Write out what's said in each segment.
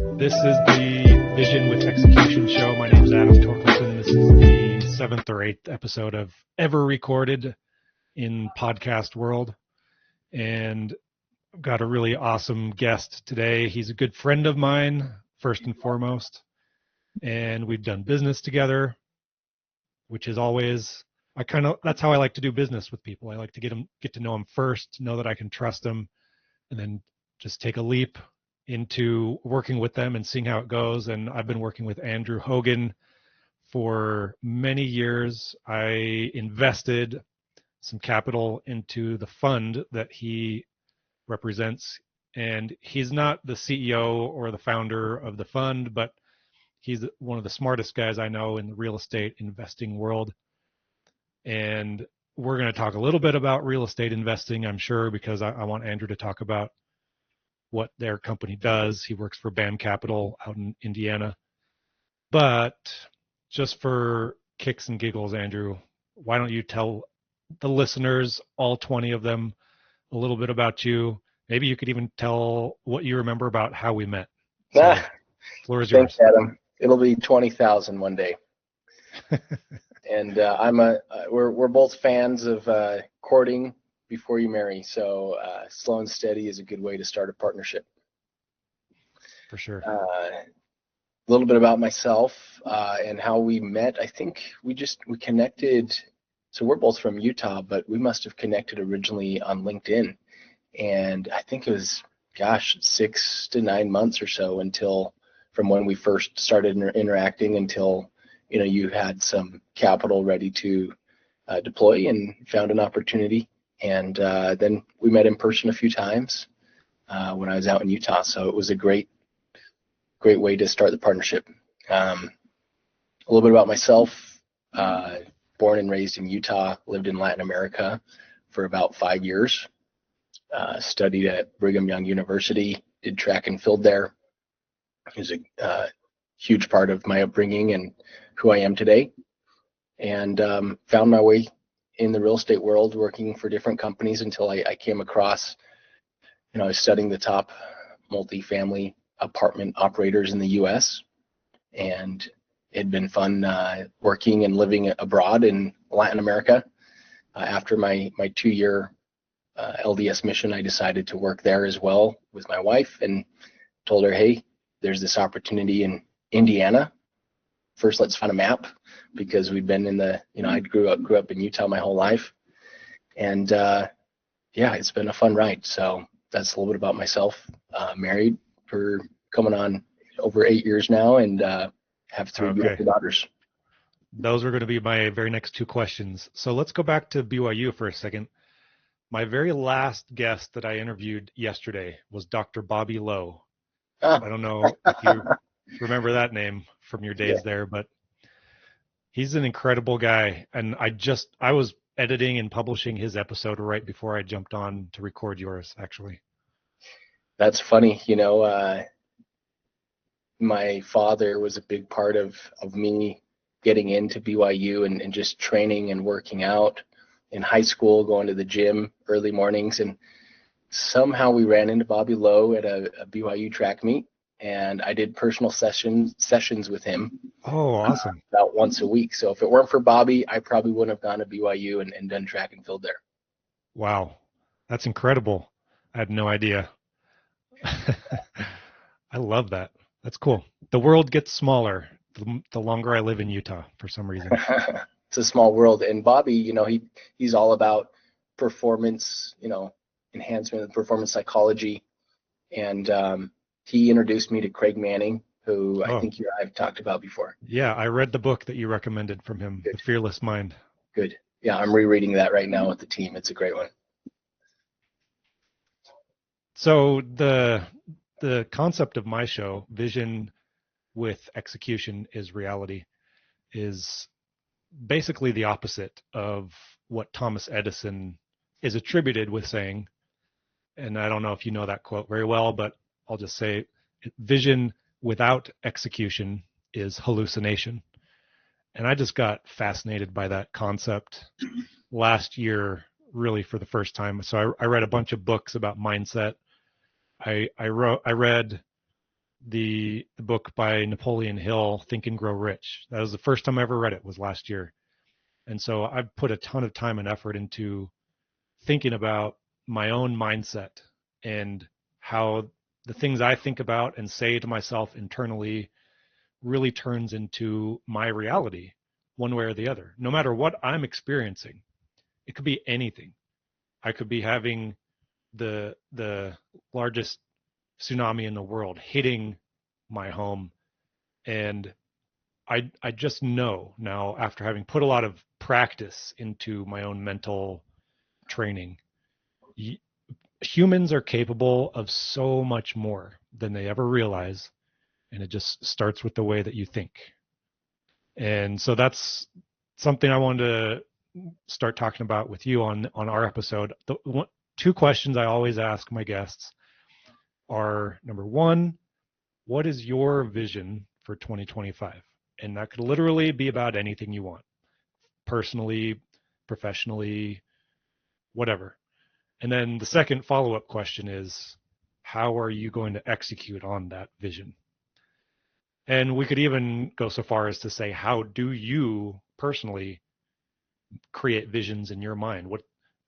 This is the Vision with Execution show. My name is Adam Torkelson. This is the 7th or 8th episode I've ever recorded in podcast world. And I've got a really awesome guest today. He's a good friend of mine, first and foremost. And we've done business together, which is always, that's how I like to do business with people. I like to get to know them first, know that I can trust them, and then just take a leap into working with them and seeing how it goes. And I've been working with Andrew Hogan for many years. I invested some capital into the fund that he represents, and he's not the CEO or the founder of the fund, but he's one of the smartest guys I know in the real estate investing world. And we're going to talk a little bit about real estate investing, I'm sure, because I want Andrew to talk about what their company does. He works for BAM Capital out in Indiana. But just for kicks and giggles, Andrew, why don't you tell the listeners, all 20 of them, a little bit about you? Maybe you could even tell what you remember about how we met. So, floor is yours. Thanks, Adam. It'll be 20,000 one day. And we're both fans of courting before you marry. So slow and steady is a good way to start a partnership. For sure. A little bit about myself and how we met. I think we connected. So we're both from Utah, but we must have connected originally on LinkedIn. And I think it was, 6 to 9 months or so from when we first started interacting until, you had some capital ready to deploy and found an opportunity. And then we met in person a few times when I was out in Utah. So it was a great way to start the partnership. A little bit about myself, born and raised in Utah, lived in Latin America for about 5 years, studied at Brigham Young University, did track and field there. It was a huge part of my upbringing and who I am today. And found my way in the real estate world, working for different companies until I came across, I was studying the top multifamily apartment operators in the U.S. And it'd been fun working and living abroad in Latin America. After my 2-year LDS mission, I decided to work there as well with my wife and told her, hey, there's this opportunity in Indiana. First, let's find a map, because we'd been in I grew up in Utah my whole life. And it's been a fun ride. So that's a little bit about myself. Married for coming on over 8 years now, and have 3 beautiful daughters. Those are going to be my very next 2 questions. So let's go back to BYU for a second. My very last guest that I interviewed yesterday was Dr. Bobby Lowe. I don't know if you remember that name from your days there, but he's an incredible guy. And I was editing and publishing his episode right before I jumped on to record yours, actually. That's funny. My father was a big part of me getting into BYU and just training and working out in high school, going to the gym early mornings. And somehow we ran into Bobby Lowe at a BYU track meet, and I did personal sessions with him. Oh, awesome. About once a week. So if it weren't for Bobby, I probably wouldn't have gone to BYU and done track and field there. Wow. That's incredible. I had no idea. I love that. That's cool. The world gets smaller the longer I live in Utah for some reason. It's a small world. And Bobby, he's all about performance, enhancement and performance psychology. And he introduced me to Craig Manning, who I think you and I have talked about before. Yeah, I read the book that you recommended from him, Good. The Fearless Mind. Good. Yeah, I'm rereading that right now with the team. It's a great one. So the concept of my show, Vision with Execution is Reality, is basically the opposite of what Thomas Edison is attributed with saying. And I don't know if you know that quote very well, but I'll just say vision without execution is hallucination. And I just got fascinated by that concept last year, really for the first time. So I read a bunch of books about mindset. I read the book by Napoleon Hill, Think and Grow Rich. That was the first time I ever read it, was last year. And so I've put a ton of time and effort into thinking about my own mindset and how the things I think about and say to myself internally really turns into my reality one way or the other. No matter what I'm experiencing, it could be anything. I could be having the largest tsunami in the world hitting my home, and I just know now, after having put a lot of practice into my own mental training, humans are capable of so much more than they ever realize, and it just starts with the way that you think. And so that's something I wanted to start talking about with you on our episode. Two questions I always ask my guests are, number one, what is your vision for 2025? And that could literally be about anything you want, personally, professionally, whatever. And then the second follow-up question is, how are you going to execute on that vision? And we could even go so far as to say, how do you personally create visions in your mind?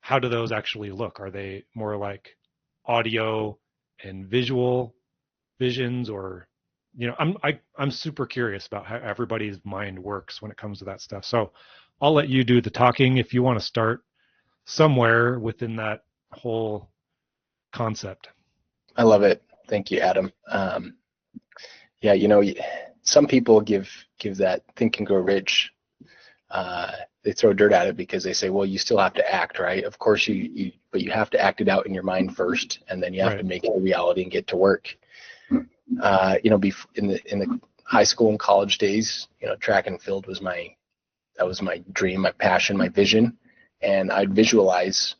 How do those actually look? Are they more like audio and visual visions, or, I'm super curious about how everybody's mind works when it comes to that stuff. So I'll let you do the talking if you want to start somewhere within that whole concept. I love it. Thank you, Adam. Yeah, some people give that Think and Grow Rich. They throw dirt at it because they say, well, you still have to act, right? Of course but you have to act it out in your mind first, and then you have to make it a reality and get to work. In the high school and college days, track and field was my dream, my passion, my vision, and I'd visualize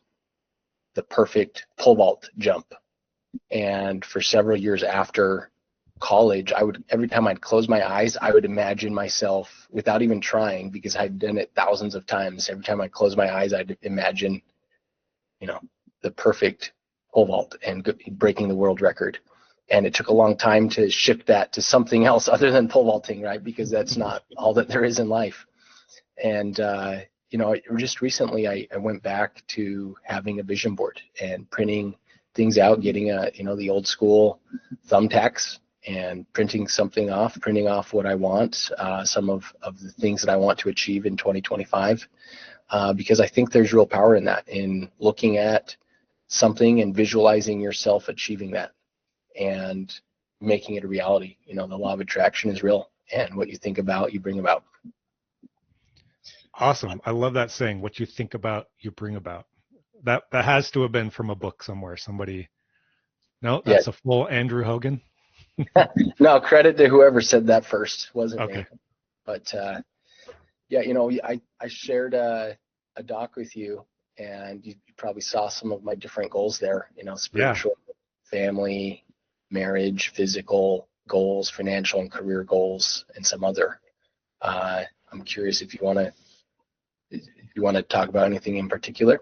the perfect pole vault jump. And for several years after college, every time I'd close my eyes, I would imagine myself, without even trying, because I'd done it thousands of times. Every time I close my eyes, I'd imagine, the perfect pole vault and breaking the world record. And it took a long time to shift that to something else other than pole vaulting, right? Because that's not all that there is in life. And just recently, I went back to having a vision board and printing things out, getting the old school thumbtacks and printing off what I want, some of the things that I want to achieve in 2025, because I think there's real power in that, in looking at something and visualizing yourself achieving that and making it a reality. The law of attraction is real, and what you think about, you bring about. Awesome. I love that saying, what you think about, you bring about. That has to have been from a book somewhere. No, that's a full Andrew Hogan. No, credit to whoever said that first. Wasn't me. But I shared a doc with you, and you probably saw some of my different goals there. Spiritual, family, marriage, physical goals, financial and career goals, and some other. I'm curious if you want to talk about anything in particular.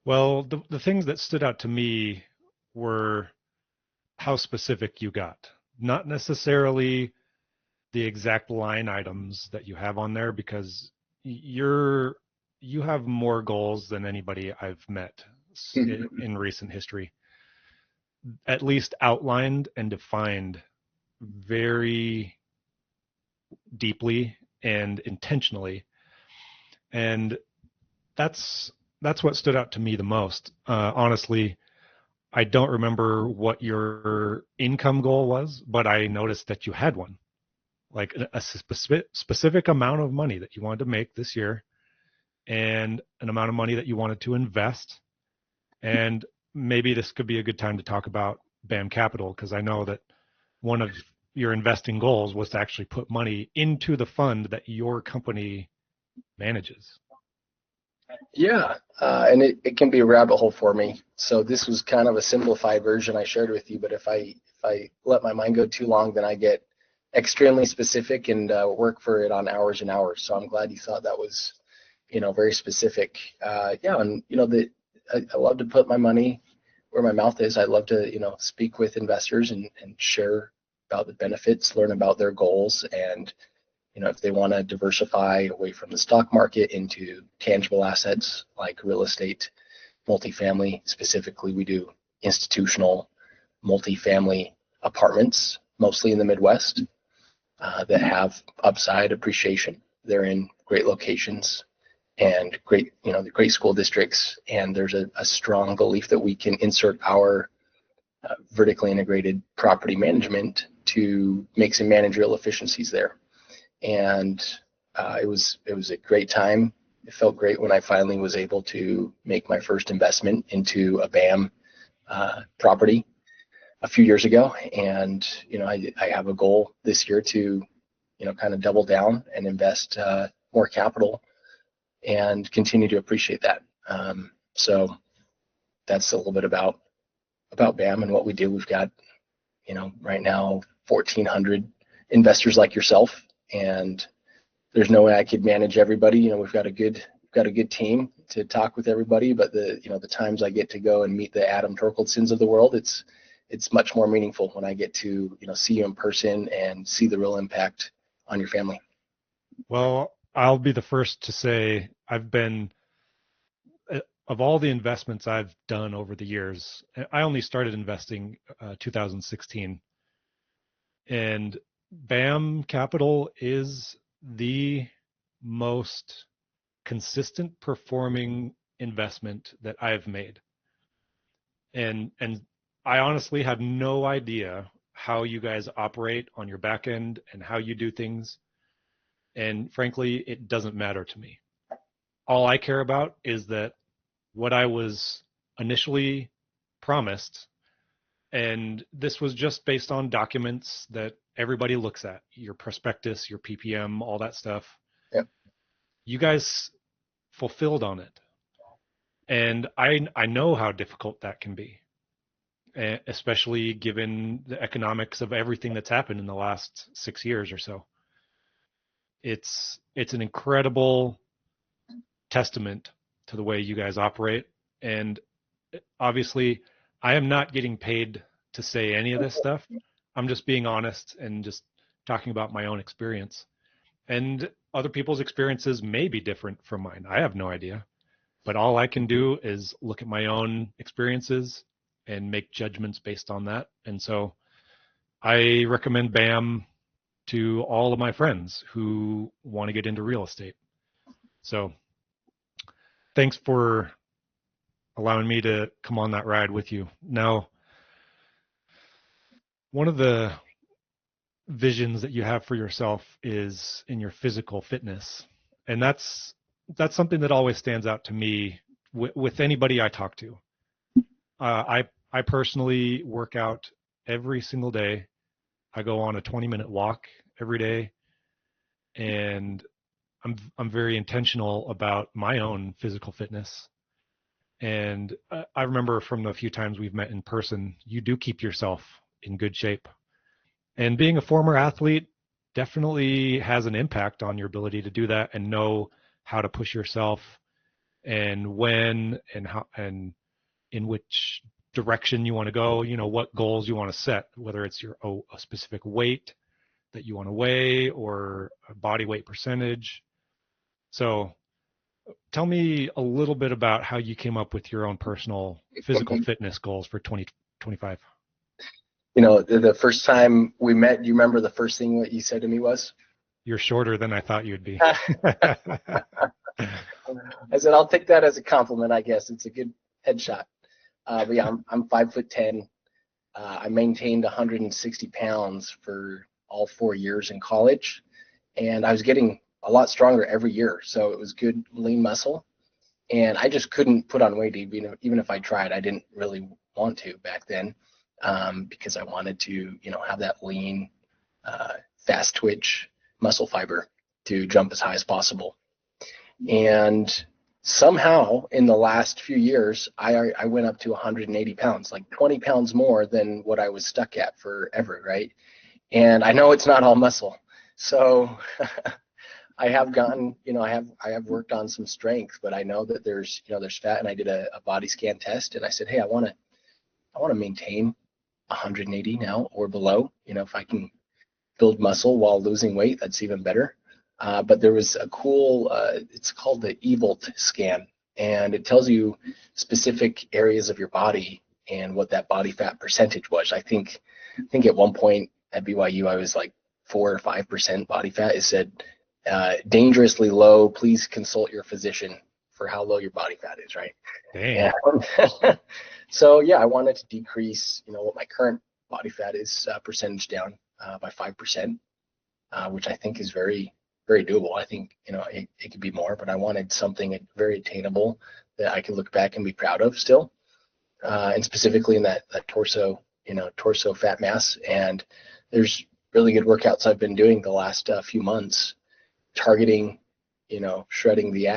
Well, the things that stood out to me were how specific you got. Not necessarily the exact line items that you have on there, because you have more goals than anybody I've met in recent history, at least outlined and defined very deeply and intentionally. And that's what stood out to me the most. Honestly, I don't remember what your income goal was, but I noticed that you had one, like a specific amount of money that you wanted to make this year, and an amount of money that you wanted to invest. And maybe this could be a good time to talk about BAM Capital, because I know that one of your investing goals was to actually put money into the fund that your company manages. Yeah, and it can be a rabbit hole for me. So this was kind of a simplified version I shared with you, but if I let my mind go too long, then I get extremely specific and work for it on hours and hours. So I'm glad you thought that was, very specific. And I love to put my money where my mouth is. I love to, speak with investors and share about the benefits, learn about their goals, and if they want to diversify away from the stock market into tangible assets like real estate, multifamily. Specifically, we do institutional multifamily apartments, mostly in the Midwest, that have upside appreciation. They're in great locations and great, the great school districts. And there's a strong belief that we can insert our vertically integrated property management to make some managerial efficiencies there. And it was a great time. It felt great when I finally was able to make my first investment into a BAM property a few years ago. And I have a goal this year to kind of double down and invest more capital and continue to appreciate that. So that's a little bit about BAM and what we do. We've got right now 1,400 investors like yourself, and there's no way I could manage everybody. We've got a good team to talk with everybody, but the times I get to go and meet the Adam Torkeldsons of the world, it's much more meaningful when I get to see you in person and see the real impact on your family. Well, I'll be the first to say I've been, of all the investments I've done over the years, I only started investing 2016, and BAM Capital is the most consistent performing investment that I've made. And I honestly have no idea how you guys operate on your back end and how you do things. And frankly, it doesn't matter to me. All I care about is that what I was initially promised, and this was just based on documents that everybody looks at, your prospectus, your PPM, all that stuff. Yep. You guys fulfilled on it. And I know how difficult that can be, especially given the economics of everything that's happened in the last 6 years or so. It's an incredible testament to the way you guys operate. And obviously, I am not getting paid to say any of this stuff. I'm just being honest and just talking about my own experience. And other people's experiences may be different from mine. I have no idea. But all I can do is look at my own experiences and make judgments based on that. And so I recommend BAM to all of my friends who want to get into real estate. So thanks for allowing me to come on that ride with you. Now, one of the visions that you have for yourself is in your physical fitness. And that's something that always stands out to me with anybody I talk to. I personally work out every single day. I go on a 20-minute walk every day, and I'm very intentional about my own physical fitness. And I remember from the few times we've met in person, you do keep yourself in good shape. And being a former athlete definitely has an impact on your ability to do that and know how to push yourself and when and how and in which direction you want to go, what goals you want to set, whether it's a specific weight that you want to weigh or a body weight percentage. So tell me a little bit about how you came up with your own personal physical fitness goals for 2025. The first time we met, do you remember the first thing that you said to me was? You're shorter than I thought you'd be. I said, I'll take that as a compliment, I guess. It's a good headshot. But yeah, I'm 5'10". I maintained 160 pounds for all 4 years in college, and I was getting a lot stronger every year. So it was good lean muscle, and I just couldn't put on weight even if I tried. I didn't really want to back then, because I wanted to, have that lean, fast twitch muscle fiber to jump as high as possible. And somehow in the last few years, I went up to 180 pounds, like 20 pounds more than what I was stuck at forever, right? And I know it's not all muscle. So I have gotten, I have worked on some strength, but I know that there's fat, and I did a body scan test, and I said, hey, I want I want to maintain 180 now or below. If I can build muscle while losing weight, that's even better. But there was a cool, it's called the eVolt scan, and it tells you specific areas of your body and what that body fat percentage was. I think at one point at BYU, I was like 4 or 5% body fat. It said dangerously low. Please consult your physician for how low your body fat is, right? Dang. And so yeah, I wanted to decrease, what my current body fat is percentage down by 5%, which I think is very, very doable. I think, it could be more, but I wanted something very attainable that I could look back and be proud of still. And specifically in that torso, torso fat mass. And there's really good workouts I've been doing the last few months, targeting, shredding the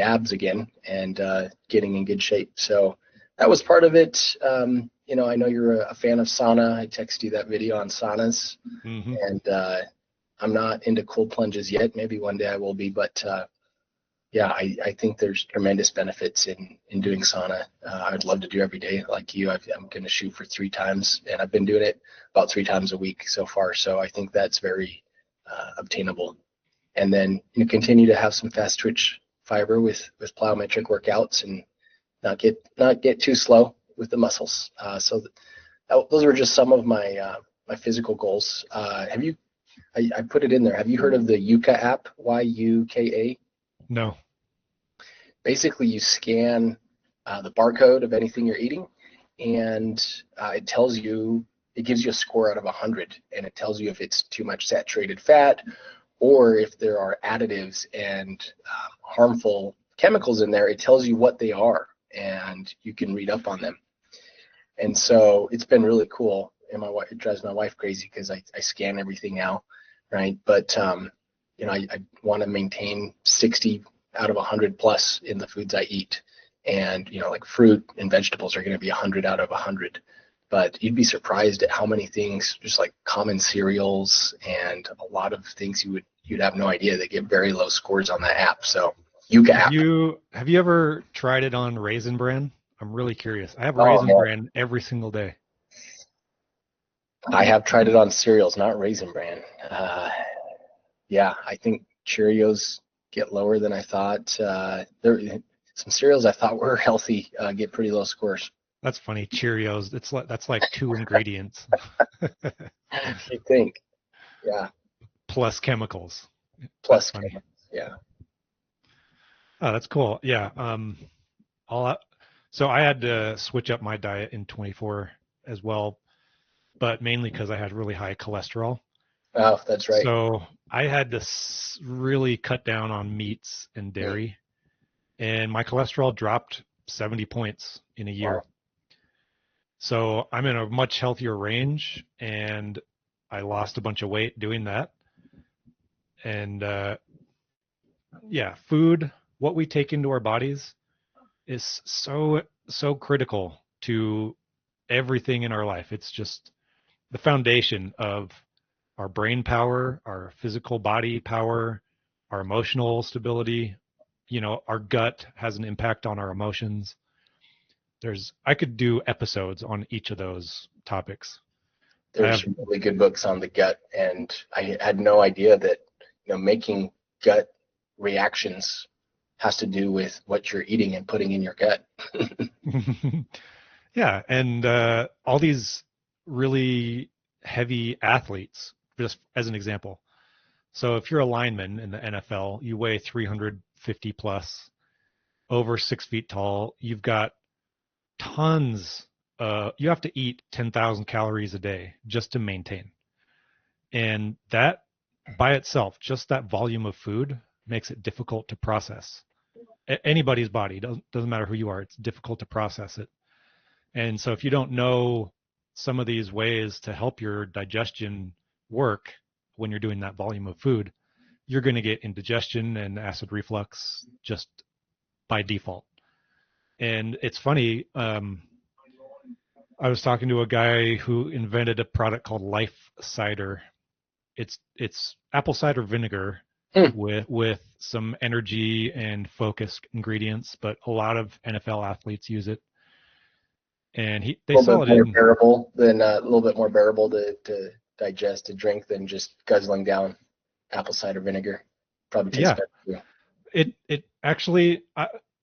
abs again and getting in good shape. So that was part of it. I know you're a fan of sauna. I texted you that video on saunas, and I'm not into cold plunges yet. Maybe one day I will be, but yeah, I think there's tremendous benefits in doing sauna. I'd love to do every day like you. I'm going to shoot for 3 times, and I've been doing it about 3 times a week so far. So I think that's very obtainable. And then continue to have some fast twitch fiber with plyometric workouts and not get too slow with the muscles. So those are just some of my physical goals. I put it in there. Have you heard of the Yuka app? Yuka? No. Basically, you scan the barcode of anything you're eating, and it gives you a score out of 100, and it tells you if it's too much saturated fat or if there are additives and harmful chemicals in there. It tells you what they are, and you can read up on them. And so it's been really cool. And it drives my wife crazy because I scan everything now, right? But I want to maintain 60 out of 100 plus in the foods I eat. And, like fruit and vegetables are going to be 100 out of 100. But you'd be surprised at how many things, just like common cereals and a lot of things you'd have no idea. They get very low scores on that app. So Yuka app. Have you ever tried it on Raisin Bran? I'm really curious. I have Raisin Bran every single day. I have tried it on cereals, not Raisin Bran. Yeah, I think Cheerios get lower than I thought. Some cereals I thought were healthy get pretty low scores. That's funny. Cheerios. That's like 2 ingredients. You think? Yeah. Plus chemicals. Plus chemicals. Yeah. Oh, that's cool. Yeah. So I had to switch up my diet in 24 as well, but mainly because I had really high cholesterol. Oh, that's right. So I had to really cut down on meats and dairy, and my cholesterol dropped 70 points in a year. Wow. So I'm in a much healthier range, and I lost a bunch of weight doing that. And food, what we take into our bodies is so critical to everything in our life. It's just the foundation of our brain power, our physical body power, our emotional stability. Our gut has an impact on our emotions. I could do episodes on each of those topics. There's really good books on the gut, and I had no idea that making gut reactions has to do with what you're eating and putting in your gut. Yeah, and all these really heavy athletes, just as an example. So if you're a lineman in the NFL, you weigh 350 plus, over 6 feet tall, you've got tons. You have to eat 10,000 calories a day just to maintain. And that by itself, just that volume of food makes it difficult to process. Anybody's body, doesn't matter who you are, it's difficult to process it. And so if you don't know some of these ways to help your digestion work when you're doing that volume of food, you're going to get indigestion and acid reflux just by default. And it's funny, I was talking to a guy who invented a product called Life Cider. It's apple cider vinegar with some energy and focus ingredients, but a lot of NFL athletes use it. and they A little sell bit it more in. bearable than a little bit more bearable to digest to drink than just guzzling down apple cider vinegar. Probably tastes Yeah, better too. it actually.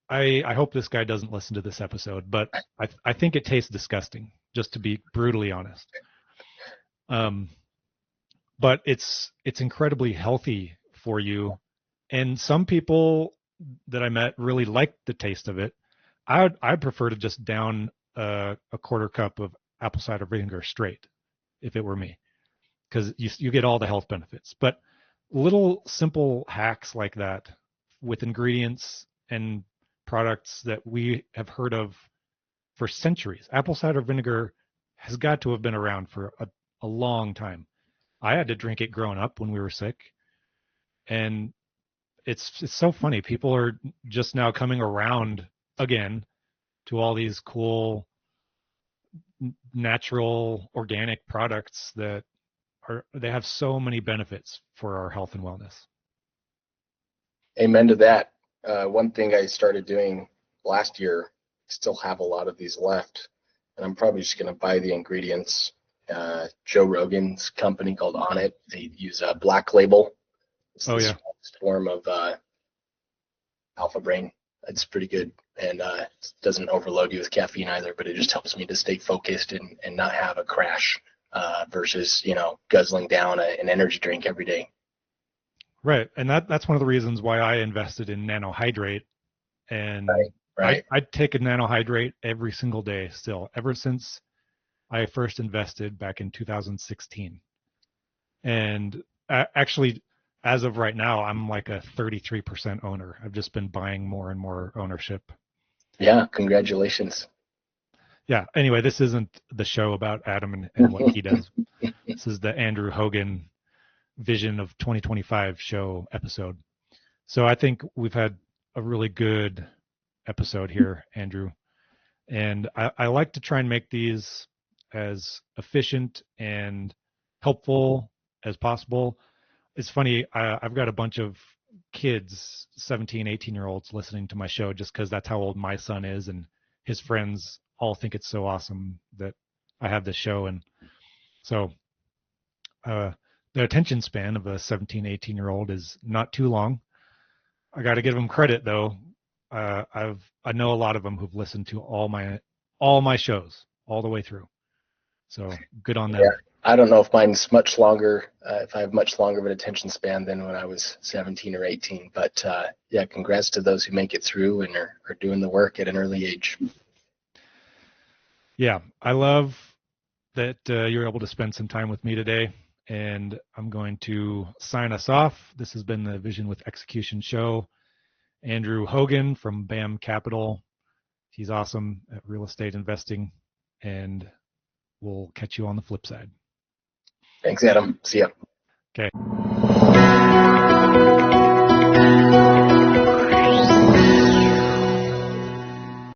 I hope this guy doesn't listen to this episode, but I think it tastes disgusting. Just to be brutally honest. Um, but it's incredibly healthy for you, and some people that I met really liked the taste of it. I'd prefer to just down a quarter cup of apple cider vinegar straight if it were me, because you get all the health benefits. But little simple hacks like that with ingredients and products that we have heard of for centuries. Apple cider vinegar has got to have been around for a long time. I had to drink it growing up when we were sick, and it's so funny. People are just now coming around again to all these cool natural organic products that they have so many benefits for our health and wellness. Amen to that. One thing I started doing last year, still have a lot of these left, and I'm probably just going to buy the ingredients. Joe Rogan's company called On It, they use a black label. It's Oh the yeah. smallest form of alpha brain. It's pretty good, and it doesn't overload you with caffeine either, but it just helps me to stay focused and not have a crash versus, guzzling down an energy drink every day. Right. And that's one of the reasons why I invested in Nanohydrate. And Right. I take a Nanohydrate every single day still, ever since I first invested back in 2016. And actually, as of right now, I'm like a 33% owner. I've just been buying more and more ownership. Yeah, congratulations. Yeah. Anyway, this isn't the show about Adam and what he does. This is the Andrew Hogan Vision of 2025 show episode. So I think we've had a really good episode here, Andrew. And I like to try and make these as efficient and helpful as possible. It's funny, I've got a bunch of kids, 17, 18-year-olds listening to my show just because that's how old my son is. And his friends all think it's so awesome that I have this show. And so the attention span of a 17, 18-year-old is not too long. I got to give them credit though. I know a lot of them who've listened to all my shows all the way through. So good on them. Yeah, I don't know if mine's much longer, if I have much longer of an attention span than when I was 17 or 18. But yeah, congrats to those who make it through and are doing the work at an early age. Yeah, I love that you're able to spend some time with me today. And I'm going to sign us off. This has been the Vision with Execution show. Andrew Hogan from BAM Capital. He's awesome at real estate investing. And we'll catch you on the flip side. Thanks, Adam. See ya. Okay.